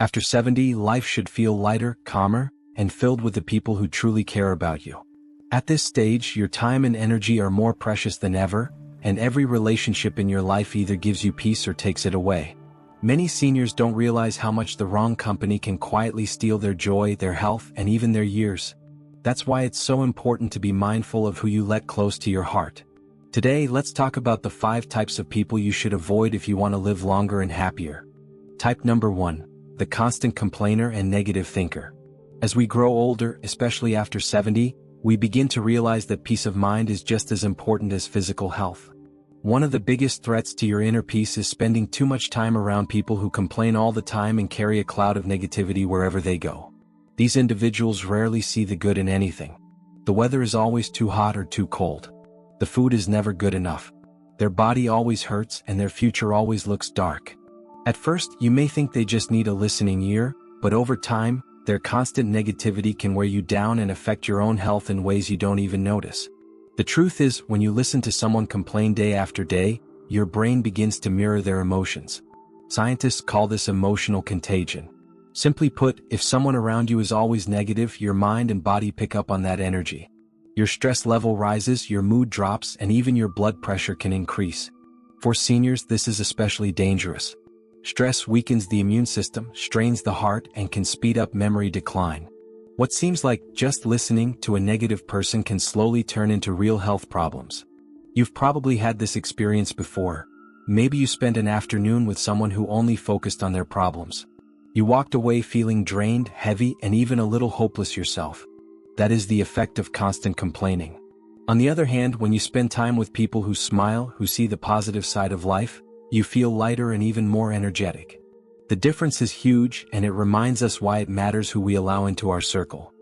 After 70, life should feel lighter, calmer, and filled with the people who truly care about you. At this stage, your time and energy are more precious than ever, and every relationship in your life either gives you peace or takes it away. Many seniors don't realize how much the wrong company can quietly steal their joy, their health, and even their years. That's why it's so important to be mindful of who you let close to your heart. Today, let's talk about the 5 types of people you should avoid if you want to live longer and happier. Type number 1. The constant complainer and negative thinker. As we grow older, especially after 70, we begin to realize that peace of mind is just as important as physical health. One of the biggest threats to your inner peace is spending too much time around people who complain all the time and carry a cloud of negativity wherever they go. These individuals rarely see the good in anything. The weather is always too hot or too cold. The food is never good enough. Their body always hurts and their future always looks dark. At first, you may think they just need a listening ear, but over time, their constant negativity can wear you down and affect your own health in ways you don't even notice. The truth is, when you listen to someone complain day after day, your brain begins to mirror their emotions. Scientists call this emotional contagion. Simply put, if someone around you is always negative, your mind and body pick up on that energy. Your stress level rises, your mood drops, and even your blood pressure can increase. For seniors, this is especially dangerous. Stress weakens the immune system, strains the heart, and can speed up memory decline. What seems like just listening to a negative person can slowly turn into real health problems. You've probably had this experience before. Maybe you spent an afternoon with someone who only focused on their problems. You walked away feeling drained, heavy, and even a little hopeless yourself. That is the effect of constant complaining. On the other hand, when you spend time with people who smile, who see the positive side of life, you feel lighter and even more energetic. The difference is huge, and it reminds us why it matters who we allow into our circle.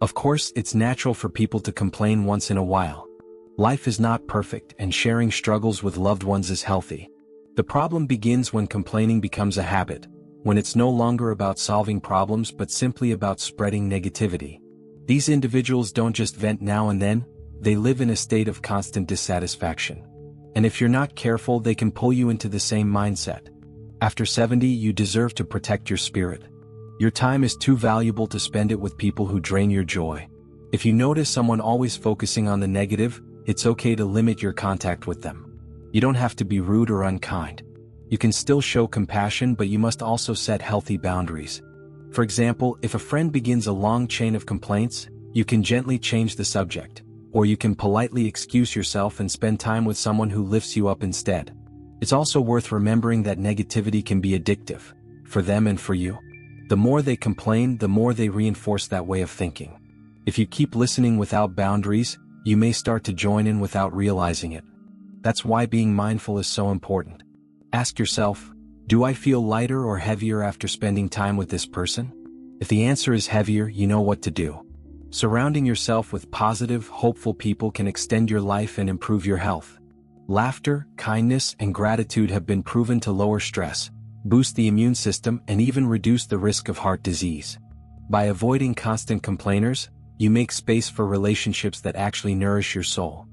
Of course, it's natural for people to complain once in a while. Life is not perfect, and sharing struggles with loved ones is healthy. The problem begins when complaining becomes a habit, when it's no longer about solving problems but simply about spreading negativity. These individuals don't just vent now and then, they live in a state of constant dissatisfaction. And if you're not careful, they can pull you into the same mindset. After 70, you deserve to protect your spirit. Your time is too valuable to spend it with people who drain your joy. If you notice someone always focusing on the negative, it's okay to limit your contact with them. You don't have to be rude or unkind. You can still show compassion, but you must also set healthy boundaries. For example, if a friend begins a long chain of complaints, you can gently change the subject, or you can politely excuse yourself and spend time with someone who lifts you up instead. It's also worth remembering that negativity can be addictive, for them and for you. The more they complain, the more they reinforce that way of thinking. If you keep listening without boundaries, you may start to join in without realizing it. That's why being mindful is so important. Ask yourself, do I feel lighter or heavier after spending time with this person? If the answer is heavier, you know what to do. Surrounding yourself with positive, hopeful people can extend your life and improve your health. Laughter, kindness, and gratitude have been proven to lower stress, boost the immune system, and even reduce the risk of heart disease. By avoiding constant complainers, you make space for relationships that actually nourish your soul.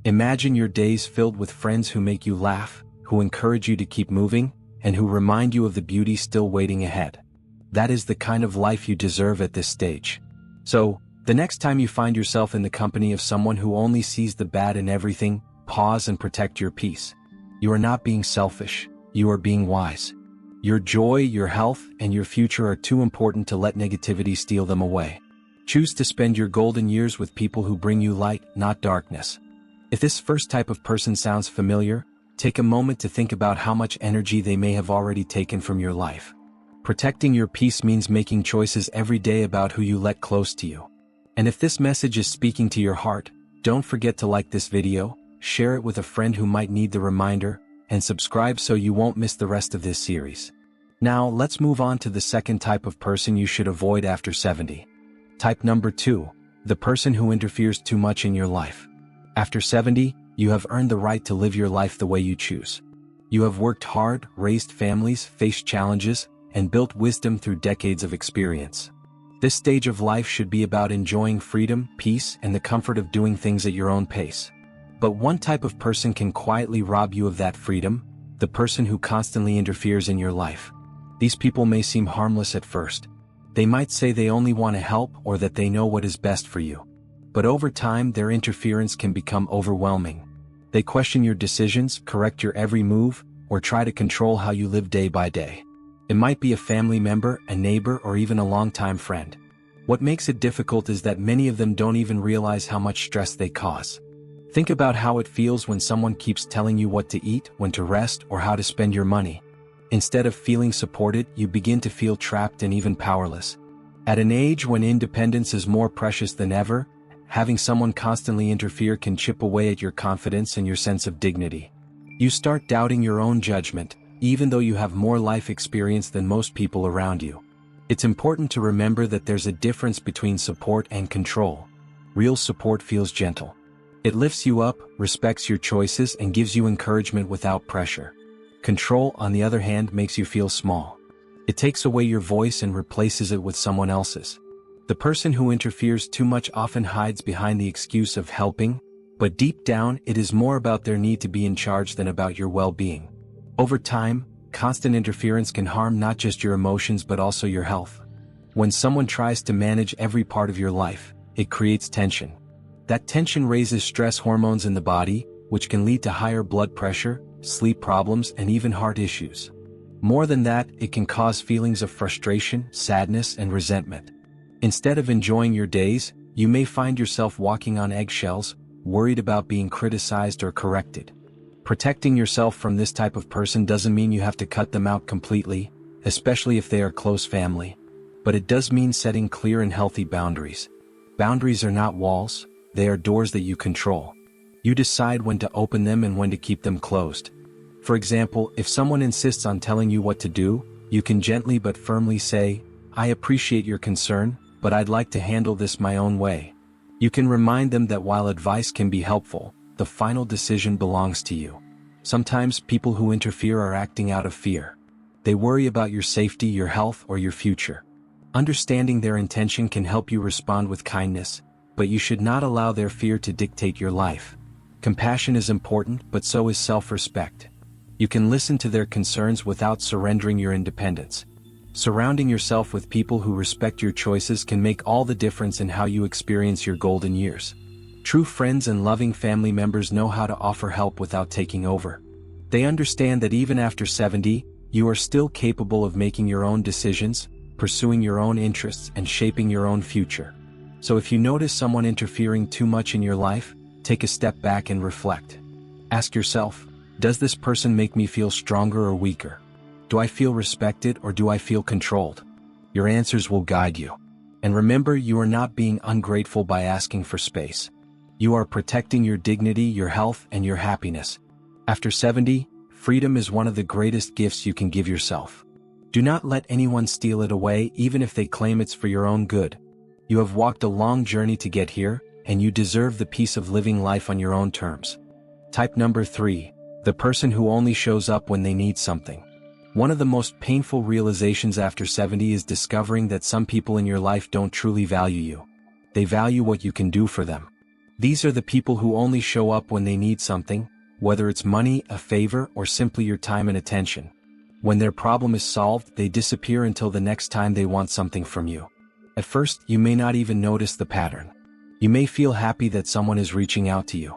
Imagine your days filled with friends who make you laugh, who encourage you to keep moving, and who remind you of the beauty still waiting ahead. That is the kind of life you deserve at this stage. So, the next time you find yourself in the company of someone who only sees the bad in everything, pause and protect your peace. You are not being selfish, you are being wise. Your joy, your health, and your future are too important to let negativity steal them away. Choose to spend your golden years with people who bring you light, not darkness. If this first type of person sounds familiar, take a moment to think about how much energy they may have already taken from your life. Protecting your peace means making choices every day about who you let close to you. And if this message is speaking to your heart, don't forget to like this video, share it with a friend who might need the reminder, and subscribe so you won't miss the rest of this series. Now, let's move on to the second type of person you should avoid after 70. Type number 2, the person who interferes too much in your life. After 70, you have earned the right to live your life the way you choose. You have worked hard, raised families, faced challenges, and built wisdom through decades of experience. This stage of life should be about enjoying freedom, peace, and the comfort of doing things at your own pace. But one type of person can quietly rob you of that freedom, the person who constantly interferes in your life. These people may seem harmless at first. They might say they only want to help or that they know what is best for you. But over time, their interference can become overwhelming. They question your decisions, correct your every move, or try to control how you live day by day. It might be a family member, a neighbor, or even a longtime friend. What makes it difficult is that many of them don't even realize how much stress they cause. Think about how it feels when someone keeps telling you what to eat, when to rest, or how to spend your money. Instead of feeling supported, you begin to feel trapped and even powerless. At an age when independence is more precious than ever, having someone constantly interfere can chip away at your confidence and your sense of dignity. You start doubting your own judgment, even though you have more life experience than most people around you. It's important to remember that there's a difference between support and control. Real support feels gentle. It lifts you up, respects your choices, and gives you encouragement without pressure. Control, on the other hand, makes you feel small. It takes away your voice and replaces it with someone else's. The person who interferes too much often hides behind the excuse of helping, but deep down, it is more about their need to be in charge than about your well-being. Over time, constant interference can harm not just your emotions but also your health. When someone tries to manage every part of your life, it creates tension. That tension raises stress hormones in the body, which can lead to higher blood pressure, sleep problems, and even heart issues. More than that, it can cause feelings of frustration, sadness, and resentment. Instead of enjoying your days, you may find yourself walking on eggshells, worried about being criticized or corrected. Protecting yourself from this type of person doesn't mean you have to cut them out completely, especially if they are close family. But it does mean setting clear and healthy boundaries. Boundaries are not walls, they are doors that you control. You decide when to open them and when to keep them closed. For example, if someone insists on telling you what to do, you can gently but firmly say, "I appreciate your concern, but I'd like to handle this my own way." You can remind them that while advice can be helpful, the final decision belongs to you. Sometimes people who interfere are acting out of fear. They worry about your safety, your health, or your future. Understanding their intention can help you respond with kindness, but you should not allow their fear to dictate your life. Compassion is important, but so is self-respect. You can listen to their concerns without surrendering your independence. Surrounding yourself with people who respect your choices can make all the difference in how you experience your golden years. True friends and loving family members know how to offer help without taking over. They understand that even after 70, you are still capable of making your own decisions, pursuing your own interests, and shaping your own future. So if you notice someone interfering too much in your life, take a step back and reflect. Ask yourself, does this person make me feel stronger or weaker? Do I feel respected or do I feel controlled? Your answers will guide you. And remember, you are not being ungrateful by asking for space. You are protecting your dignity, your health, and your happiness. After 70, freedom is one of the greatest gifts you can give yourself. Do not let anyone steal it away, even if they claim it's for your own good. You have walked a long journey to get here, and you deserve the peace of living life on your own terms. Type number 3, the person who only shows up when they need something. One of the most painful realizations after 70 is discovering that some people in your life don't truly value you. They value what you can do for them. These are the people who only show up when they need something, whether it's money, a favor, or simply your time and attention. When their problem is solved, they disappear until the next time they want something from you. At first, you may not even notice the pattern. You may feel happy that someone is reaching out to you.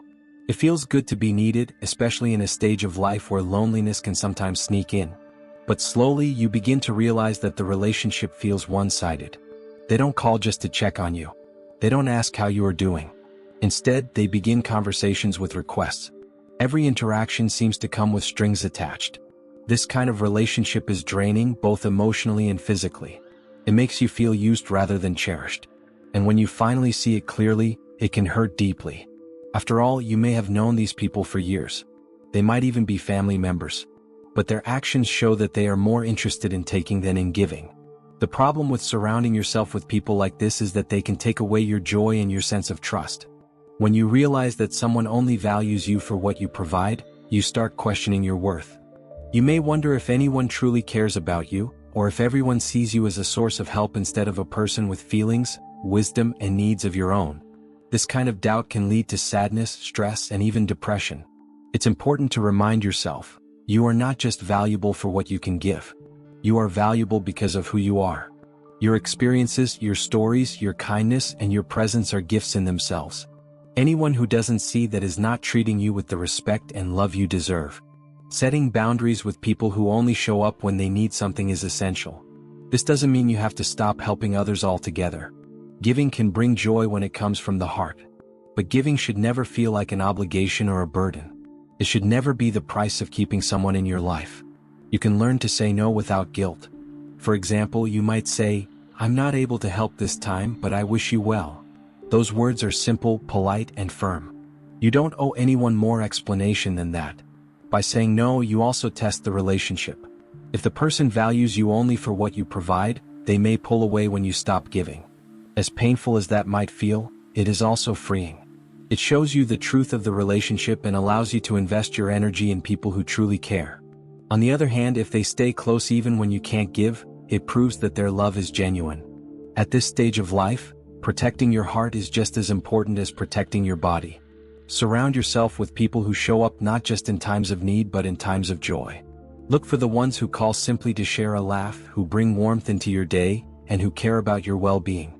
It feels good to be needed, especially in a stage of life where loneliness can sometimes sneak in. But slowly, you begin to realize that the relationship feels one-sided. They don't call just to check on you. They don't ask how you are doing. Instead, they begin conversations with requests. Every interaction seems to come with strings attached. This kind of relationship is draining, both emotionally and physically. It makes you feel used rather than cherished. And when you finally see it clearly, it can hurt deeply. After all, you may have known these people for years. They might even be family members. But their actions show that they are more interested in taking than in giving. The problem with surrounding yourself with people like this is that they can take away your joy and your sense of trust. When you realize that someone only values you for what you provide, you start questioning your worth. You may wonder if anyone truly cares about you, or if everyone sees you as a source of help instead of a person with feelings, wisdom, and needs of your own. This kind of doubt can lead to sadness, stress, and even depression. It's important to remind yourself, you are not just valuable for what you can give. You are valuable because of who you are. Your experiences, your stories, your kindness, and your presence are gifts in themselves. Anyone who doesn't see that is not treating you with the respect and love you deserve. Setting boundaries with people who only show up when they need something is essential. This doesn't mean you have to stop helping others altogether. Giving can bring joy when it comes from the heart. But giving should never feel like an obligation or a burden. It should never be the price of keeping someone in your life. You can learn to say no without guilt. For example, you might say, "I'm not able to help this time, but I wish you well." Those words are simple, polite, and firm. You don't owe anyone more explanation than that. By saying no, you also test the relationship. If the person values you only for what you provide, they may pull away when you stop giving. As painful as that might feel, it is also freeing. It shows you the truth of the relationship and allows you to invest your energy in people who truly care. On the other hand, if they stay close even when you can't give, it proves that their love is genuine. At this stage of life, protecting your heart is just as important as protecting your body. Surround yourself with people who show up not just in times of need but in times of joy. Look for the ones who call simply to share a laugh, who bring warmth into your day, and who care about your well-being.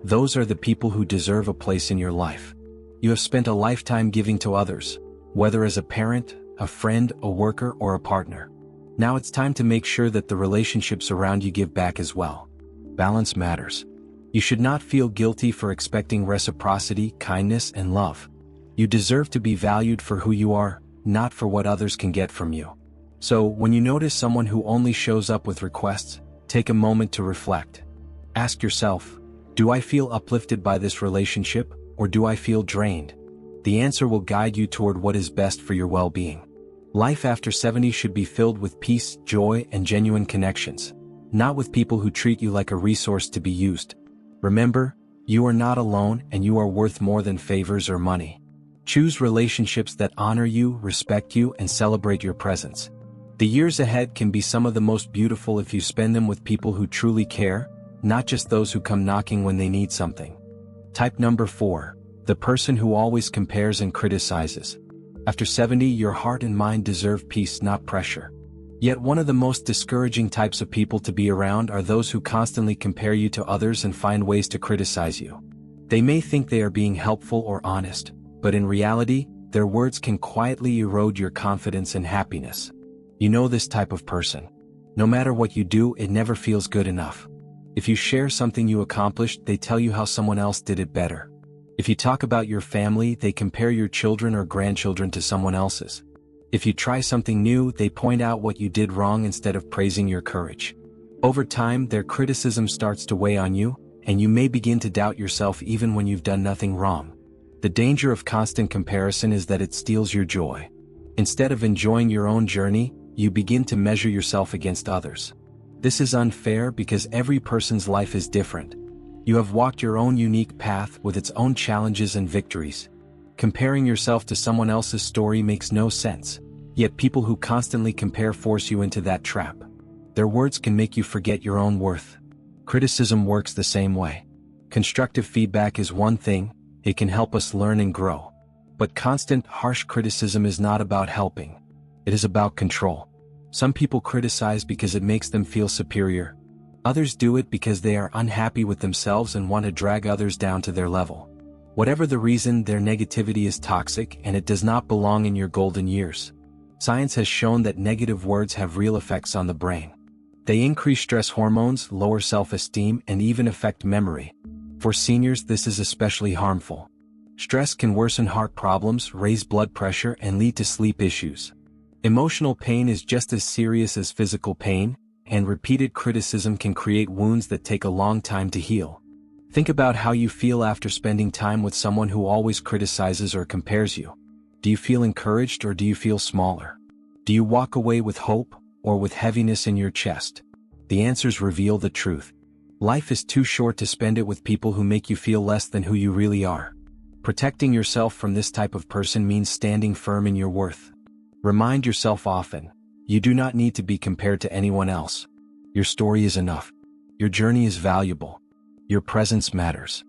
Those are the people who deserve a place in your life. You have spent a lifetime giving to others, whether as a parent, a friend, a worker, or a partner. Now it's time to make sure that the relationships around you give back as well. Balance matters. You should not feel guilty for expecting reciprocity, kindness, and love. You deserve to be valued for who you are, not for what others can get from you. So, when you notice someone who only shows up with requests, take a moment to reflect. Ask yourself, do I feel uplifted by this relationship, or do I feel drained? The answer will guide you toward what is best for your well-being. Life after 70 should be filled with peace, joy, and genuine connections, not with people who treat you like a resource to be used. Remember, you are not alone and you are worth more than favors or money. Choose relationships that honor you, respect you, and celebrate your presence. The years ahead can be some of the most beautiful if you spend them with people who truly care, not just those who come knocking when they need something. Type number 4. The person who always compares and criticizes. After 70, your heart and mind deserve peace, not pressure. Yet one of the most discouraging types of people to be around are those who constantly compare you to others and find ways to criticize you. They may think they are being helpful or honest, but in reality, their words can quietly erode your confidence and happiness. You know this type of person. No matter what you do, it never feels good enough. If you share something you accomplished, they tell you how someone else did it better. If you talk about your family, they compare your children or grandchildren to someone else's. If you try something new, they point out what you did wrong instead of praising your courage. Over time, their criticism starts to weigh on you, and you may begin to doubt yourself even when you've done nothing wrong. The danger of constant comparison is that it steals your joy. Instead of enjoying your own journey, you begin to measure yourself against others. This is unfair because every person's life is different. You have walked your own unique path with its own challenges and victories. Comparing yourself to someone else's story makes no sense, yet people who constantly compare force you into that trap. Their words can make you forget your own worth. Criticism works the same way. Constructive feedback is one thing, it can help us learn and grow. But constant, harsh criticism is not about helping. It is about control. Some people criticize because it makes them feel superior. Others do it because they are unhappy with themselves and want to drag others down to their level. Whatever the reason, their negativity is toxic and it does not belong in your golden years. Science has shown that negative words have real effects on the brain. They increase stress hormones, lower self-esteem, and even affect memory. For seniors, this is especially harmful. Stress can worsen heart problems, raise blood pressure, and lead to sleep issues. Emotional pain is just as serious as physical pain, and repeated criticism can create wounds that take a long time to heal. Think about how you feel after spending time with someone who always criticizes or compares you. Do you feel encouraged or do you feel smaller? Do you walk away with hope or with heaviness in your chest? The answers reveal the truth. Life is too short to spend it with people who make you feel less than who you really are. Protecting yourself from this type of person means standing firm in your worth. Remind yourself often, you do not need to be compared to anyone else. Your story is enough. Your journey is valuable. Your presence matters.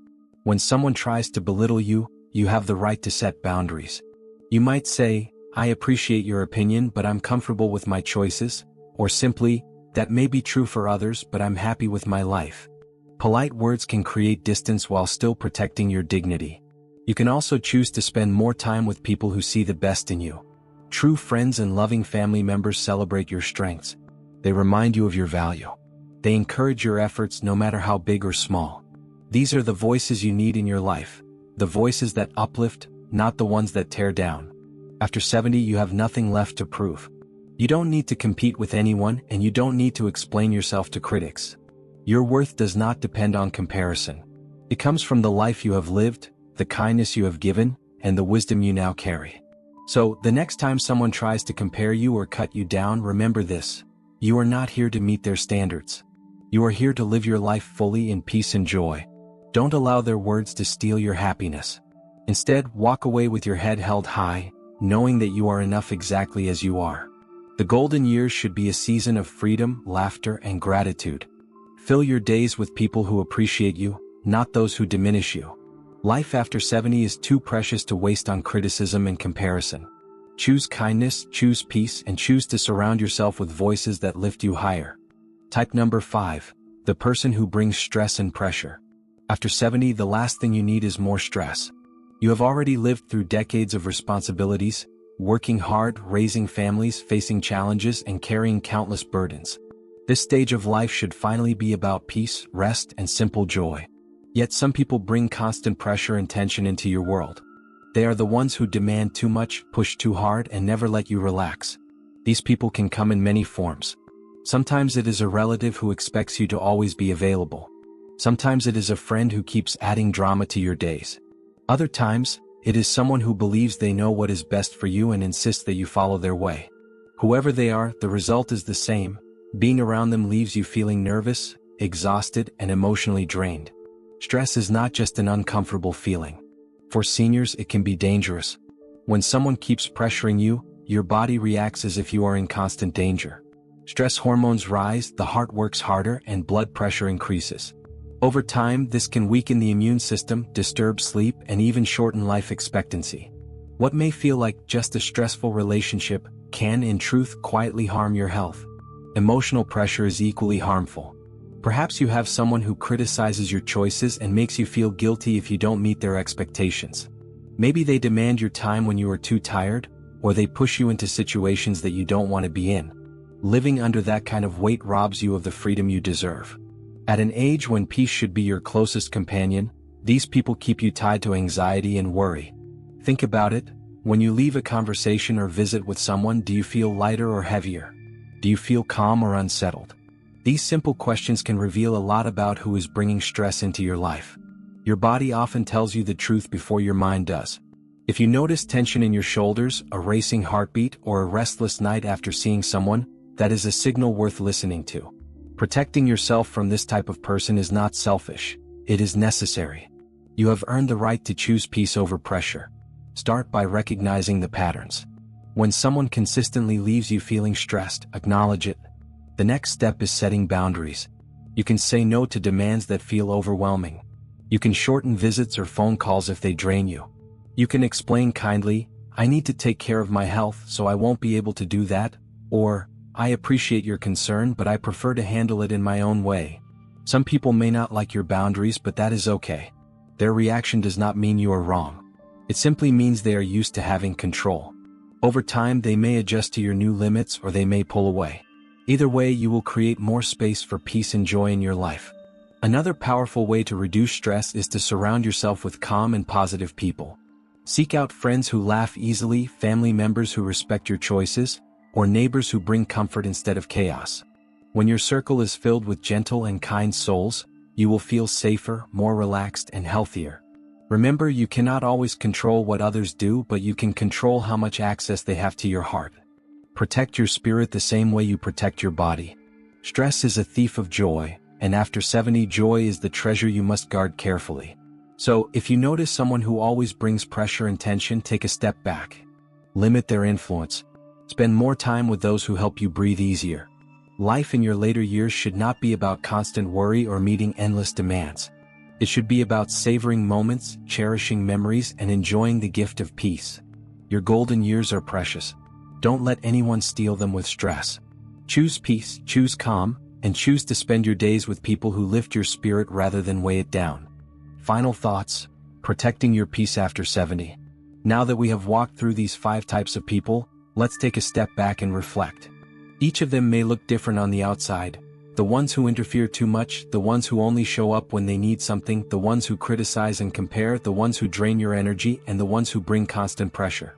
When someone tries to belittle you, you have the right to set boundaries. You might say, "I appreciate your opinion, but I'm comfortable with my choices," or simply, That may be true for others, but I'm happy with my life. Polite words can create distance while still protecting your dignity. You can also choose to spend more time with people who see the best in you. True friends and loving family members celebrate your strengths. They remind you of your value. They encourage your efforts no matter how big or small. These are the voices you need in your life. The voices that uplift, not the ones that tear down. After 70, you have nothing left to prove. You don't need to compete with anyone, and you don't need to explain yourself to critics. Your worth does not depend on comparison. It comes from the life you have lived, the kindness you have given, and the wisdom you now carry. So, the next time someone tries to compare you or cut you down, remember this. You are not here to meet their standards. You are here to live your life fully in peace and joy. Don't allow their words to steal your happiness. Instead, walk away with your head held high, knowing that you are enough exactly as you are. The golden years should be a season of freedom, laughter, and gratitude. Fill your days with people who appreciate you, not those who diminish you. Life after 70 is too precious to waste on criticism and comparison. Choose kindness, choose peace, and choose to surround yourself with voices that lift you higher. Type number 5. The person who brings stress and pressure. After 70, the last thing you need is more stress. You have already lived through decades of responsibilities, working hard, raising families, facing challenges, and carrying countless burdens. This stage of life should finally be about peace, rest, and simple joy. Yet some people bring constant pressure and tension into your world. They are the ones who demand too much, push too hard, and never let you relax. These people can come in many forms. Sometimes it is a relative who expects you to always be available. Sometimes it is a friend who keeps adding drama to your days. Other times, it is someone who believes they know what is best for you and insists that you follow their way. Whoever they are, the result is the same. Being around them leaves you feeling nervous, exhausted, and emotionally drained. Stress is not just an uncomfortable feeling. For seniors, it can be dangerous. When someone keeps pressuring you, your body reacts as if you are in constant danger. Stress hormones rise, the heart works harder, and blood pressure increases. Over time, this can weaken the immune system, disturb sleep, and even shorten life expectancy. What may feel like just a stressful relationship can, in truth, quietly harm your health. Emotional pressure is equally harmful. Perhaps you have someone who criticizes your choices and makes you feel guilty if you don't meet their expectations. Maybe they demand your time when you are too tired, or they push you into situations that you don't want to be in. Living under that kind of weight robs you of the freedom you deserve. At an age when peace should be your closest companion, these people keep you tied to anxiety and worry. Think about it. When you leave a conversation or visit with someone, do you feel lighter or heavier? Do you feel calm or unsettled? These simple questions can reveal a lot about who is bringing stress into your life. Your body often tells you the truth before your mind does. If you notice tension in your shoulders, a racing heartbeat, or a restless night after seeing someone, that is a signal worth listening to. Protecting yourself from this type of person is not selfish. It is necessary. You have earned the right to choose peace over pressure. Start by recognizing the patterns. When someone consistently leaves you feeling stressed, acknowledge it. The next step is setting boundaries. You can say no to demands that feel overwhelming. You can shorten visits or phone calls if they drain you. You can explain kindly, "I need to take care of my health, so I won't be able to do that," or, "I appreciate your concern, but I prefer to handle it in my own way." Some people may not like your boundaries, but that is okay. Their reaction does not mean you are wrong. It simply means they are used to having control. Over time, they may adjust to your new limits or they may pull away. Either way, you will create more space for peace and joy in your life. Another powerful way to reduce stress is to surround yourself with calm and positive people. Seek out friends who laugh easily, family members who respect your choices, or neighbors who bring comfort instead of chaos. When your circle is filled with gentle and kind souls, you will feel safer, more relaxed, and healthier. Remember, you cannot always control what others do, but you can control how much access they have to your heart. Protect your spirit the same way you protect your body. Stress is a thief of joy, and after 70, joy is the treasure you must guard carefully. So, if you notice someone who always brings pressure and tension, take a step back. Limit their influence. Spend more time with those who help you breathe easier. Life in your later years should not be about constant worry or meeting endless demands. It should be about savoring moments, cherishing memories, and enjoying the gift of peace. Your golden years are precious. Don't let anyone steal them with stress. Choose peace, choose calm, and choose to spend your days with people who lift your spirit rather than weigh it down. Final thoughts: protecting your peace after 70. Now that we have walked through these 5 types of people, let's take a step back and reflect. Each of them may look different on the outside. The ones who interfere too much, the ones who only show up when they need something, the ones who criticize and compare, the ones who drain your energy, and the ones who bring constant pressure.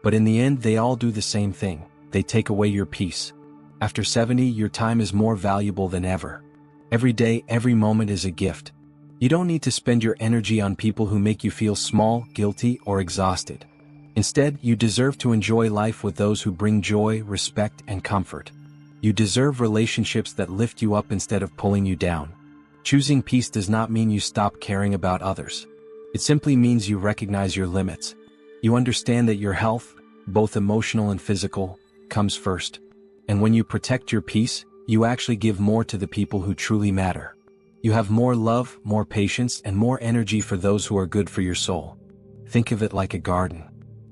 But in the end, they all do the same thing: they take away your peace. After 70, your time is more valuable than ever. Every day, every moment is a gift. You don't need to spend your energy on people who make you feel small, guilty, or exhausted. Instead, you deserve to enjoy life with those who bring joy, respect, and comfort. You deserve relationships that lift you up instead of pulling you down. Choosing peace does not mean you stop caring about others. It simply means you recognize your limits. You understand that your health, both emotional and physical, comes first. And when you protect your peace, you actually give more to the people who truly matter. You have more love, more patience, and more energy for those who are good for your soul. Think of it like a garden.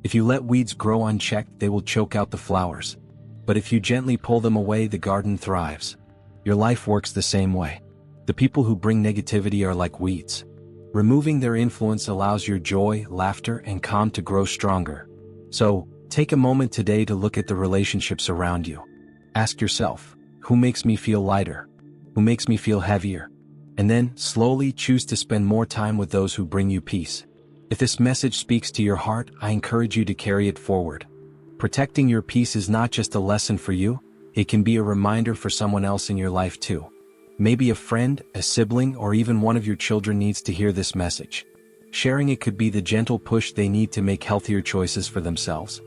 If you let weeds grow unchecked, they will choke out the flowers. But if you gently pull them away, the garden thrives. Your life works the same way. The people who bring negativity are like weeds. Removing their influence allows your joy, laughter, and calm to grow stronger. So, take a moment today to look at the relationships around you. Ask yourself, who makes me feel lighter? Who makes me feel heavier? And then, slowly choose to spend more time with those who bring you peace. If this message speaks to your heart, I encourage you to carry it forward. Protecting your peace is not just a lesson for you, it can be a reminder for someone else in your life too. Maybe a friend, a sibling, or even one of your children needs to hear this message. Sharing it could be the gentle push they need to make healthier choices for themselves.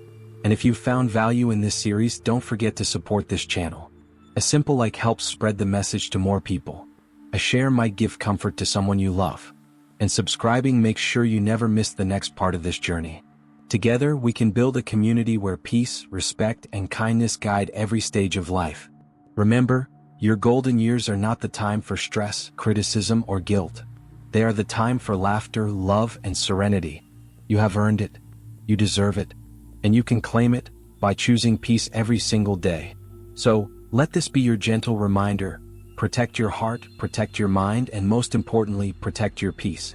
And if you've found value in this series, don't forget to support this channel. A simple like helps spread the message to more people. A share might give comfort to someone you love. And subscribing makes sure you never miss the next part of this journey. Together, we can build a community where peace, respect, and kindness guide every stage of life. Remember, your golden years are not the time for stress, criticism, or guilt. They are the time for laughter, love, and serenity. You have earned it. You deserve it. And you can claim it by choosing peace every single day. So, let this be your gentle reminder: protect your heart, protect your mind, and most importantly, protect your peace.